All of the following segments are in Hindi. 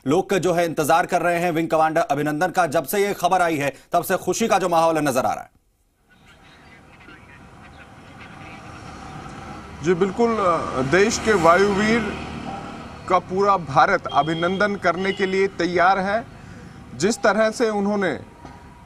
लोग जो है इंतजार कर रहे हैं विंग कमांडर अभिनंदन का। जब से ये खबर आई है तब से खुशी का जो माहौल नजर आ रहा है। जी बिल्कुल, देश के वायुवीर का पूरा भारत अभिनंदन करने के लिए तैयार है। जिस तरह से उन्होंने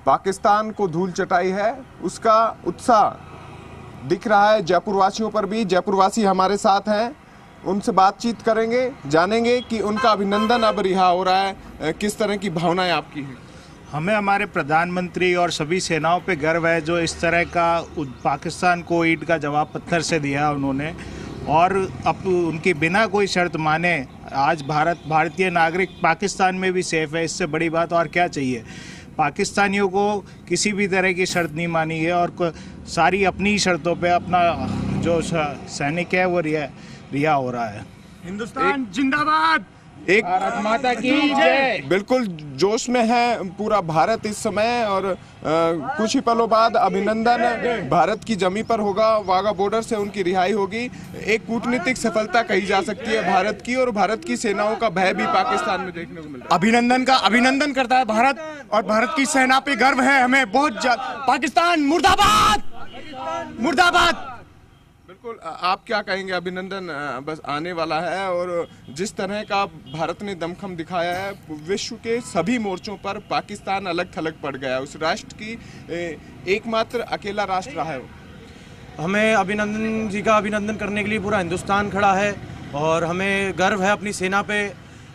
पाकिस्तान को धूल चटाई है उसका उत्साह दिख रहा है जयपुर वासियों पर भी। जयपुर वासी हमारे साथ हैं, उनसे बातचीत करेंगे, जानेंगे कि उनका अभिनंदन अब रिहा हो रहा है, किस तरह की भावनाएं आपकी हैं। हमें हमारे प्रधानमंत्री और सभी सेनाओं पे गर्व है जो इस तरह का पाकिस्तान को ईंट का जवाब पत्थर से दिया उन्होंने, और अब उनकी बिना कोई शर्त माने आज भारतीय नागरिक पाकिस्तान में भी सेफ है। इससे बड़ी बात और क्या चाहिए। पाकिस्तानियों को किसी भी तरह की शर्त नहीं मानी है और सारी अपनी शर्तों पे अपना जो सैनिक है वो रिहा हो रहा है। हिंदुस्तान जिंदाबाद, एक भारत माता की जय। बिल्कुल जोश में है पूरा भारत इस समय, और कुछ ही पलों बाद अभिनंदन भारत की जमी पर होगा, वाघा बॉर्डर से उनकी रिहाई होगी। एक कूटनीतिक सफलता कही जा सकती है भारत की, और भारत की सेनाओं का भय भी पाकिस्तान में देखने को मिल रहा है। अभिनंदन का अभिनंदन करता है भारत, और भारत की सेना पे गर्व है हमें बहुत। पाकिस्तान मुर्दाबाद, मुर्दाबाद। बिल्कुल, आप क्या कहेंगे? अभिनंदन बस आने वाला है, और जिस तरह का भारत ने दमखम दिखाया है, विश्व के सभी मोर्चों पर पाकिस्तान अलग थलग पड़ गया है। उस राष्ट्र की एकमात्र अकेला राष्ट्र रहा है। हमें अभिनंदन जी का अभिनंदन करने के लिए पूरा हिंदुस्तान खड़ा है, और हमें गर्व है अपनी सेना पे।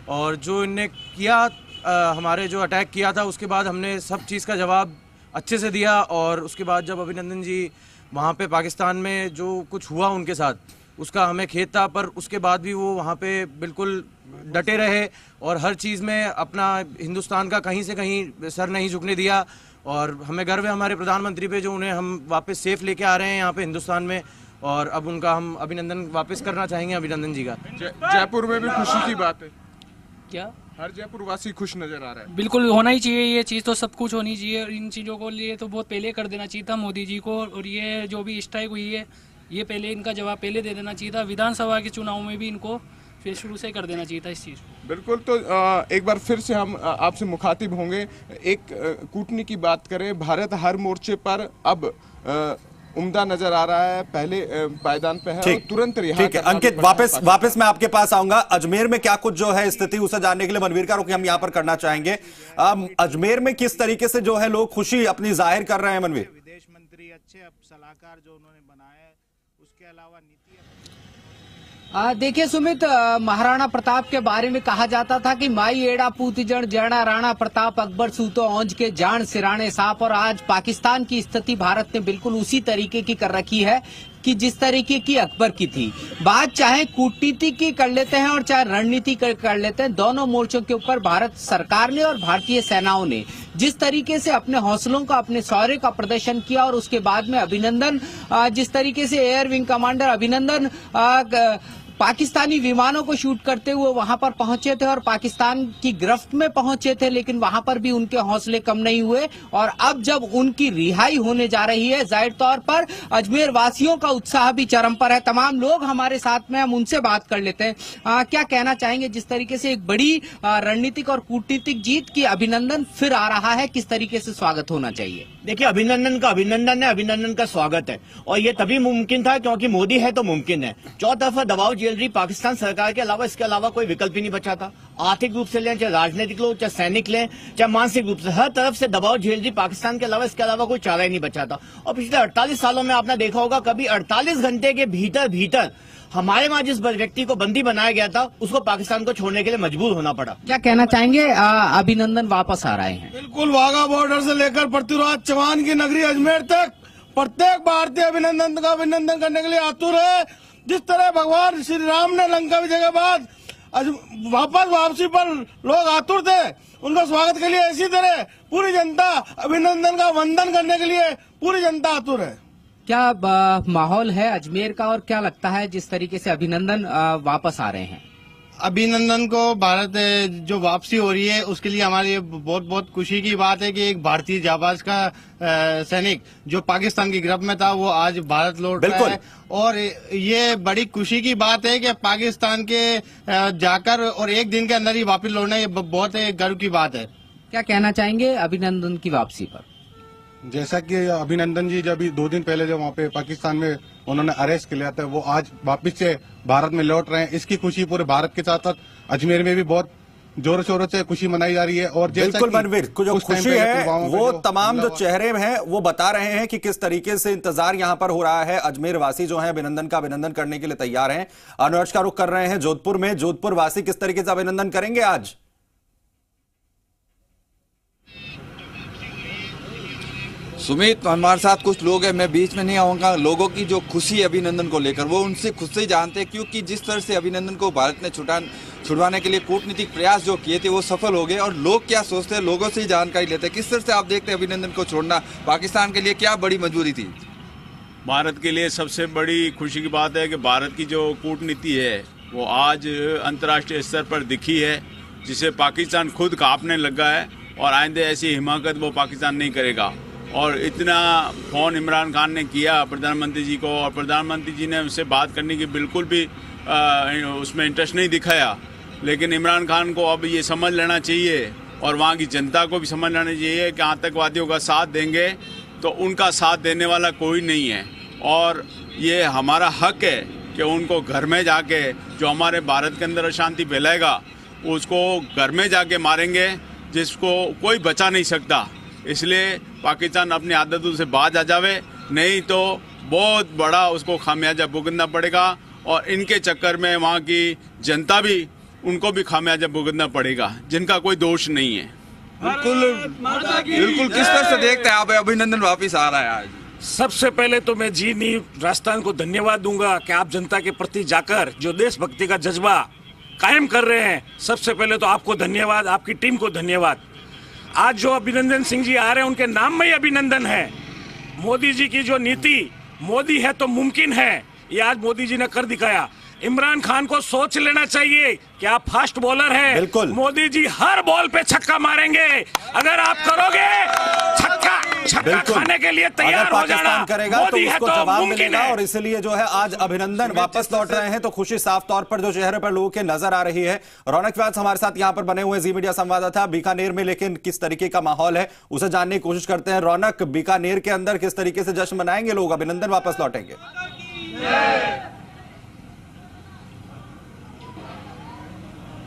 और जो इनने किया, हमारे जो अटैक किया था उसके बाद हमने सब चीज़ का जवाब अच्छे से दिया। और उसके बाद जब अभिनंदन जी वहाँ पे पाकिस्तान में जो कुछ हुआ उनके साथ उसका हमें खेद था, पर उसके बाद भी वो वहाँ पे बिल्कुल डटे रहे और हर चीज़ में अपना हिंदुस्तान का कहीं से कहीं सर नहीं झुकने दिया। और हमें गर्व है हमारे प्रधानमंत्री पे जो उन्हें हम वापस सेफ लेके आ रहे हैं यहाँ पे हिंदुस्तान में, और अब उनका हम अभिनंदन वापस करना चाहेंगे अभिनंदन जी का। जयपुर में भी खुशी की बात है क्या? हर जयपुर वासी खुश नजर आ रहा है। बिल्कुल होना ही चाहिए, ये चीज़ तो सब कुछ होनी चाहिए। इन चीज़ों को लिए तो बहुत पहले कर देना चाहिए था मोदी जी को, और ये जो भी स्ट्राइक हुई है ये पहले इनका जवाब पहले दे देना चाहिए था। विधानसभा के चुनाव में भी इनको फिर शुरू से कर देना चाहिए था इस चीज़। बिल्कुल, तो एक बार फिर से हम आपसे मुखातिब होंगे। एक कूटनीति की बात करें, भारत हर मोर्चे पर अब उम्दा नजर आ रहा है, पहले पायदान पे है और तुरंत रिहा। ठीक है अंकित, वापस मैं आपके पास आऊंगा। अजमेर में क्या कुछ जो है स्थिति उसे जानने के लिए मनवीर का रुख हम यहाँ पर करना चाहेंगे। अजमेर में किस तरीके से जो है लोग खुशी अपनी जाहिर कर रहे हैं मनवीर? विदेश मंत्री अच्छे सलाहकार जो उन्होंने बनाया है, उसके अलावा नीति। देखिए सुमित, महाराणा प्रताप के बारे में कहा जाता था कि माई एड़ा पूतिजन जड़ा राणा प्रताप अकबर सूतो औंज के जान सिराने साप, और आज पाकिस्तान की स्थिति भारत ने बिल्कुल उसी तरीके की कर रखी है कि जिस तरीके की अकबर की थी। बात चाहे कूटनीति की कर लेते हैं और चाहे रणनीति कर लेते हैं, दोनों मोर्चों के ऊपर भारत सरकार ने और भारतीय सेनाओं ने जिस तरीके से अपने हौसलों का, अपने शौर्य का प्रदर्शन किया, और उसके बाद में अभिनंदन, जिस तरीके से एयर विंग कमांडर अभिनंदन पाकिस्तानी विमानों को शूट करते हुए वहां पर पहुंचे थे और पाकिस्तान की गिरफ्त में पहुंचे थे, लेकिन वहां पर भी उनके हौसले कम नहीं हुए। और अब जब उनकी रिहाई होने जा रही है, जाहिर तौर पर अजमेर वासियों का उत्साह भी चरम पर है। तमाम लोग हमारे साथ में, हम उनसे बात कर लेते हैं। क्या कहना चाहेंगे, जिस तरीके से एक बड़ी रणनीतिक और कूटनीतिक जीत की अभिनंदन फिर आ रहा है, किस तरीके से स्वागत होना चाहिए? देखिए, अभिनंदन का अभिनंदन है, अभिनंदन का स्वागत है, और ये तभी मुमकिन था क्योंकि मोदी है तो मुमकिन है। चौतरफा दबाव झेल रही पाकिस्तान सरकार के अलावा इसके अलावा कोई विकल्प ही नहीं बचा था। आर्थिक रूप से लें, चाहे राजनीतिक लोग, चाहे सैनिक लें, चाहे मानसिक रूप से, हर तरफ से दबाव झेल रही पाकिस्तान के अलावा इसके अलावा कोई चारा ही नहीं बचा था। और पिछले 48 सालों में आपने देखा होगा, कभी 48 घंटे के भीतर हमारे वहां जिस व्यक्ति को बंदी बनाया गया था उसको पाकिस्तान को छोड़ने के लिए मजबूर होना पड़ा। क्या कहना चाहेंगे? अभिनंदन वापस आ रहे हैं। बिल्कुल, वाघा बॉर्डर से लेकर पृथ्वीराज चौहान की नगरी अजमेर तक प्रत्येक भारतीय अभिनंदन का अभिनंदन करने के लिए आतुर है। जिस तरह भगवान श्री राम ने लंका विजय के बाद वापसी पर लोग आतुर थे, उनका स्वागत के लिए इसी तरह पूरी जनता अभिनंदन का वंदन करने के लिए पूरी जनता आतुर है। क्या माहौल है अजमेर का, और क्या लगता है जिस तरीके से अभिनंदन वापस आ रहे हैं? अभिनंदन को भारत जो वापसी हो रही है उसके लिए हमारे लिए बहुत बहुत खुशी की बात है कि एक भारतीय जाबाज का सैनिक जो पाकिस्तान की गिरफ्त में था वो आज भारत लौट रहा है। और ये बड़ी खुशी की बात है कि पाकिस्तान के जाकर और एक दिन के अंदर ही वापस लौटना ये बहुत गर्व की बात है। क्या कहना चाहेंगे अभिनंदन की वापसी पर? जैसा कि अभिनंदन जी जब 2 दिन पहले जब वहाँ पे पाकिस्तान में उन्होंने अरेस्ट किया था, वो आज वापस से भारत में लौट रहे हैं। इसकी खुशी पूरे भारत के साथ साथ अजमेर में भी बहुत जोरों शोरों से खुशी मनाई जा रही है। और बिल्कुल मनवीर, जो खुशी है वो तमाम जो चेहरे हैं वो बता रहे हैं कि किस तरीके से इंतजार यहां पर हो रहा है। अजमेर वासी जो है अभिनंदन का अभिनंदन करने के लिए तैयार हैं। अनुराज का रुख कर रहे हैं जोधपुर में। जोधपुर वासी किस तरीके से अभिनंदन करेंगे आज? सुमित, हमारे साथ कुछ लोग हैं, मैं बीच में नहीं आऊंगा। लोगों की जो खुशी अभिनंदन को लेकर वो उनसे खुद से ही जानते हैं, क्योंकि जिस तरह से अभिनंदन को भारत ने छुड़वाने के लिए कूटनीतिक प्रयास जो किए थे वो सफल हो गए। और लोग क्या सोचते हैं, लोगों से ही जानकारी लेते हैं। किस तरह से आप देखते हैं अभिनंदन को छोड़ना पाकिस्तान के लिए क्या बड़ी मजबूरी थी? भारत के लिए सबसे बड़ी खुशी की बात है कि भारत की जो कूटनीति है वो आज अंतर्राष्ट्रीय स्तर पर दिखी है, जिसे पाकिस्तान खुद कांपने लगा है। और आइंदे ऐसी हिमाकत वो पाकिस्तान नहीं करेगा। और इतना फोन इमरान खान ने किया प्रधानमंत्री जी को, और प्रधानमंत्री जी ने उससे बात करने की बिल्कुल भी उसमें इंटरेस्ट नहीं दिखाया। लेकिन इमरान खान को अब ये समझ लेना चाहिए और वहाँ की जनता को भी समझ लेना चाहिए कि आतंकवादियों का साथ देंगे तो उनका साथ देने वाला कोई नहीं है। और ये हमारा हक है कि उनको घर में जाके जो हमारे भारत के अंदर अशांति फैलाएगा उसको घर में जाके मारेंगे, जिसको कोई बचा नहीं सकता। इसलिए पाकिस्तान अपनी आदतों से बाज आ जावे, नहीं तो बहुत बड़ा उसको खामियाजा भुगतना पड़ेगा। और इनके चक्कर में वहाँ की जनता भी, उनको भी खामियाजा भुगतना पड़ेगा, जिनका कोई दोष नहीं है। बिल्कुल किस तरह से देखते हैं आप अभिनंदन वापिस आ रहा है आज? सबसे पहले तो मैं जी नीव राजस्थान को धन्यवाद दूंगा कि आप जनता के प्रति जाकर जो देशभक्ति का जज्बा कायम कर रहे हैं। सबसे पहले तो आपको धन्यवाद, आपकी टीम को धन्यवाद। आज जो अभिनंदन सिंह जी आ रहे हैं उनके नाम में ही अभिनंदन है। मोदी जी की जो नीति, मोदी है तो मुमकिन है, ये आज मोदी जी ने कर दिखाया। इमरान खान को सोच लेना चाहिए कि आप फास्ट बॉलर हैं। मोदी जी हर बॉल पे छक्का मारेंगे। अगर आप करोगे छक्का खाने के लिए तैयार हो जाना। करेगा तो उसको जवाब मिलेगा। और इसलिए जो है आज अभिनंदन वापस लौट रहे हैं तो खुशी साफ तौर पर जो चेहरे पर लोगों के नजर आ रही है। रौनक व्यास हमारे साथ यहां पर बने हुए जी मीडिया संवाददाता बीकानेर में, लेकिन किस तरीके का माहौल है उसे जानने की कोशिश करते हैं। रौनक, बीकानेर के अंदर किस तरीके से जश्न मनाएंगे लोग, अभिनंदन वापस लौटेंगे?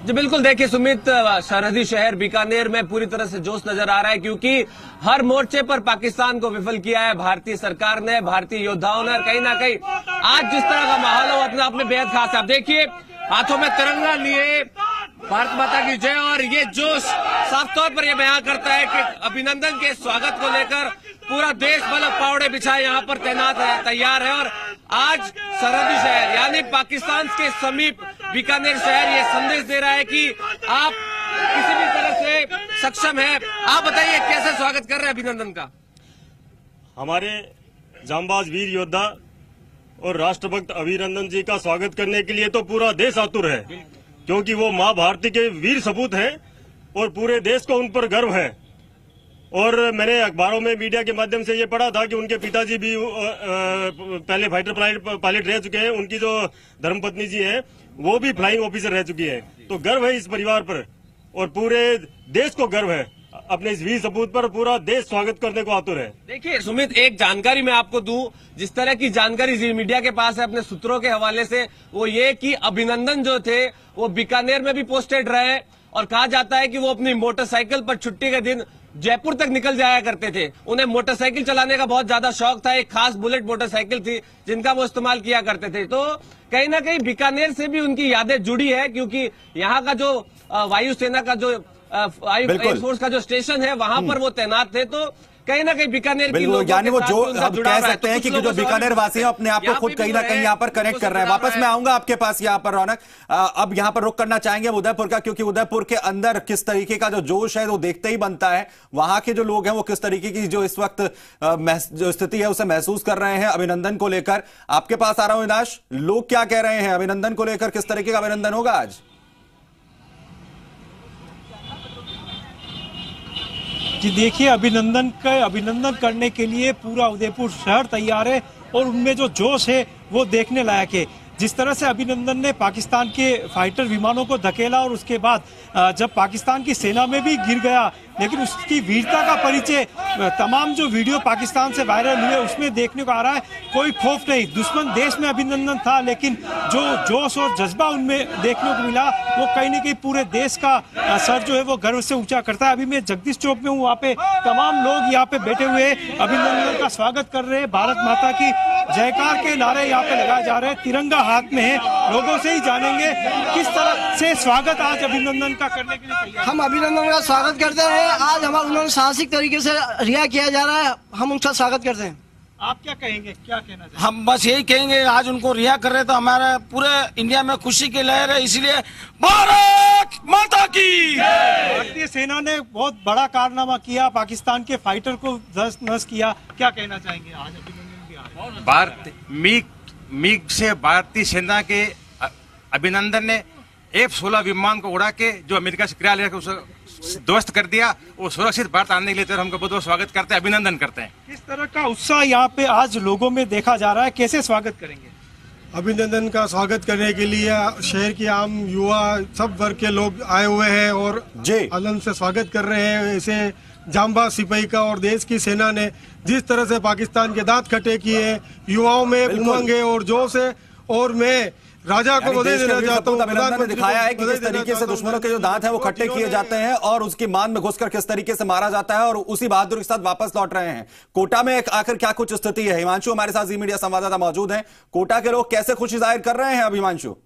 जी बिल्कुल, देखिए सुमित, सरहदी शहर बीकानेर में पूरी तरह से जोश नजर आ रहा है, क्योंकि हर मोर्चे पर पाकिस्तान को विफल किया है भारतीय सरकार ने, भारतीय योद्धाओं ने। कहीं ना कहीं आज जिस तरह का माहौल है अपने आप में बेहद खास है। आप देखिए हाथों में तिरंगा लिए भारत माता की जय, और ये जोश साफ तौर पर यह बयां करता है कि अभिनंदन के स्वागत को लेकर पूरा देश मतलब पावड़े बिछाए यहाँ पर तैनात है, तैयार है। और आज सरहदी शहर यानी पाकिस्तान के समीप बीकानेर शहर ये संदेश दे रहा है कि आप किसी भी तरह से सक्षम है। आप बताइए कैसे स्वागत कर रहे हैं अभिनंदन का? हमारे जांबाज वीर योद्धा और राष्ट्रभक्त अभिनंदन जी का स्वागत करने के लिए तो पूरा देश आतुर है, क्योंकि वो माँ भारती के वीर सपूत हैं और पूरे देश को उन पर गर्व है। और मैंने अखबारों में मीडिया के माध्यम से ये पढ़ा था कि उनके पिताजी भी पहले फाइटर पायलट रह चुके हैं, उनकी जो धर्मपत्नी जी है वो भी फ्लाइंग ऑफिसर रह चुकी है। तो गर्व है इस परिवार पर और पूरे देश को गर्व है अपने इस वीर सपूत पर। पूरा देश स्वागत करने को आतुर है। देखिए सुमित, एक जानकारी मैं आपको दूं, जिस तरह की जानकारी जी मीडिया के पास है अपने सूत्रों के हवाले से, वो ये कि अभिनंदन जो थे वो बीकानेर में भी पोस्टेड रहे और कहा जाता है कि वो अपनी मोटरसाइकिल पर छुट्टी के दिन जयपुर तक निकल जाया करते थे। उन्हें मोटरसाइकिल चलाने का बहुत ज्यादा शौक था, एक खास बुलेट मोटरसाइकिल थी जिनका वो इस्तेमाल किया करते थे। तो कहीं ना कहीं बीकानेर से भी उनकी यादें जुड़ी है, क्योंकि यहाँ का जो वायुसेना का जो एयरफोर्स का जो स्टेशन है वहां पर वो तैनात थे। तो कहीं ना कहीं बीकानेर की लोगों यानी वो जो अब जुड़ा कह सकते हैं कि जो बीकानेर वासी हैं अपने आप को खुद कहीं ना कहीं यहाँ पर कनेक्ट कर रहे हैं। वापस मैं आऊंगा आपके पास यहाँ पर रौनक, अब यहाँ पर रुक करना चाहेंगे उदयपुर का, क्योंकि उदयपुर के अंदर किस तरीके का जो जोश है वो देखते ही बनता है। वहां के जो लोग हैं वो किस तरीके की जो इस वक्त जो स्थिति है उसे महसूस कर रहे हैं अभिनंदन को लेकर। आपके पास आ रहा हूं विनाश, लोग क्या कह रहे हैं अभिनंदन को लेकर, किस तरीके का अभिनंदन होगा आज? कि देखिए अभिनंदन करने के लिए पूरा उदयपुर शहर तैयार है और उनमें जो जोश है वो देखने लायक है। जिस तरह से अभिनंदन ने पाकिस्तान के फाइटर विमानों को धकेला और उसके बाद जब पाकिस्तान की सेना में भी गिर गया, लेकिन उसकी वीरता का परिचय तमाम जो वीडियो पाकिस्तान से वायरल हुए उसमें देखने को आ रहा है। कोई खौफ नहीं, दुश्मन देश में अभिनंदन था, लेकिन जो जोश और जज्बा उनमें देखने को मिला वो कहीं न कहीं पूरे देश का सर जो है वो गर्व से ऊंचा करता है। अभी मैं जगदीश चौक में हूँ, वहाँ पे तमाम लोग यहाँ पे बैठे हुए अभिनंदन का स्वागत कर रहे हैं। भारत माता की जयकार के नारे यहाँ पे लगाए जा रहे हैं, तिरंगा हाथ में है। लोगों से ही जानेंगे किस तरह से स्वागत आज अभिनंदन का करने के लिए तैयार। हम अभिनंदन का स्वागत करते हैं। आज हमारा उन्होंने साहसिक तरीके से रिहा किया जा रहा है, हम उनका स्वागत करते हैं। आप क्या कहेंगे, क्या कहना चाहिए? हम बस यही कहेंगे, आज उनको रिहा कर रहे तो हमारे पूरे इंडिया में खुशी की लहर है, इसलिए भारत माता की। भारतीय सेना ने बहुत बड़ा कारनामा किया, पाकिस्तान के फाइटर को धस नस किया, क्या कहना चाहेंगे आज अभिनंदन की? भारत मिग से भारतीय सेना के अभिनंदन ने F-16 विमान को उड़ा के जो अमेरिका से किराया लेकर उसे ध्वस्त कर दिया, वो सुरक्षित भारत आने के लिए हमको बहुत बहुत स्वागत करते हैं, अभिनंदन करते हैं। किस तरह का उत्साह यहाँ पे आज लोगों में देखा जा रहा है, कैसे स्वागत करेंगे? अभिनंदन का स्वागत करने के लिए शहर के आम युवा सब वर्ग के लोग आए हुए हैं और आनंद से स्वागत कर रहे हैं। ऐसे जांबाज सिपाही का और देश की सेना ने जिस तरह से पाकिस्तान के दांत खट्टे किए, युवाओं में उमंग है और जोश है, और मैं राजा को बधाई देना चाहता हूं। अभिनंदन ने दिखाया है कि किस तरीके से दुश्मनों के जो दांत हैं वो खट्टे किए जाते हैं और उसकी मान में घुसकर किस तरीके से मारा जाता है, और उसी बहादुरी के साथ वापस लौट रहे हैं। कोटा में आखिर क्या कुछ स्थिति है? हिमांशु हमारे साथ जी मीडिया संवाददाता मौजूद हैं। कोटा के लोग कैसे खुशी जाहिर कर रहे हैं अब हिमांशु?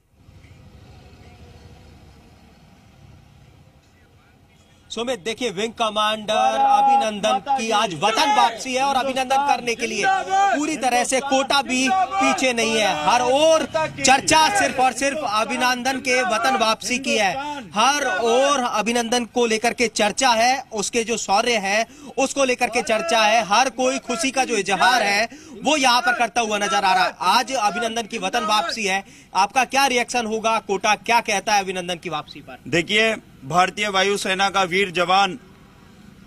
सुमित, देखिए विंग कमांडर अभिनंदन की आज वतन वापसी है और अभिनंदन करने के लिए पूरी तरह से कोटा भी पीछे नहीं है। हर ओर चर्चा सिर्फ और सिर्फ अभिनंदन के वतन वापसी की है। हर ओर अभिनंदन को लेकर के चर्चा है, उसके जो शौर्य है उसको लेकर के चर्चा है। हर कोई खुशी का जो इजहार है वो यहाँ पर करता हुआ नजर आ रहा है। आज अभिनंदन की वतन वापसी है, आपका क्या रिएक्शन होगा? कोटा क्या कहता है अभिनंदन की वापसी पर? देखिए, भारतीय वायुसेना का वीर जवान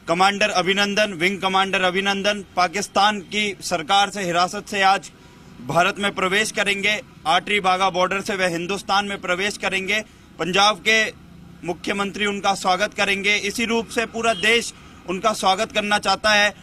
कमांडर अभिनंदन, विंग कमांडर अभिनंदन पाकिस्तान की सरकार से हिरासत से आज भारत में प्रवेश करेंगे। आटरी बागा बॉर्डर से वह हिंदुस्तान में प्रवेश करेंगे। पंजाब के मुख्यमंत्री उनका स्वागत करेंगे। इसी रूप से पूरा देश उनका स्वागत करना चाहता है,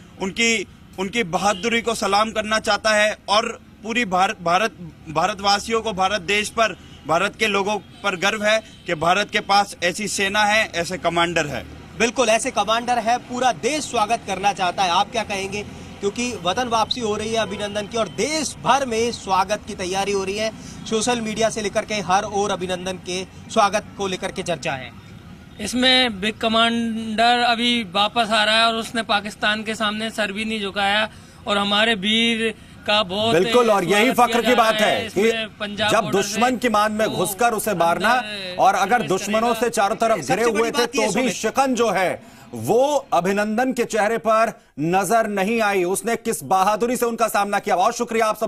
उनकी बहादुरी को सलाम करना चाहता है और पूरी भारतवासियों को, भारत देश पर, भारत के लोगों पर गर्व है कि भारत के पास ऐसी सेना है, ऐसे कमांडर है। बिल्कुल ऐसे कमांडर है, पूरा देश स्वागत करना चाहता है। आप क्या कहेंगे? क्योंकि वतन वापसी हो रही है अभिनंदन की और देश भर में स्वागत की तैयारी हो रही है। सोशल मीडिया से लेकर के हर ओर अभिनंदन के स्वागत को लेकर के चर्चा है। इसमें बिग कमांडर अभी वापस आ रहा है और उसने पाकिस्तान के सामने सर भी नहीं झुकाया और हमारे वीर का बहुत बिल्कुल, और यही फख्र की बात है कि जब दुश्मन की मान में घुसकर उसे मारना, और अगर दुश्मनों से चारों तरफ घिरे हुए थे तो भी शिकन जो है वो अभिनंदन के चेहरे पर नजर नहीं आई। उसने किस बहादुरी से उनका सामना किया। बहुत शुक्रिया आप सब।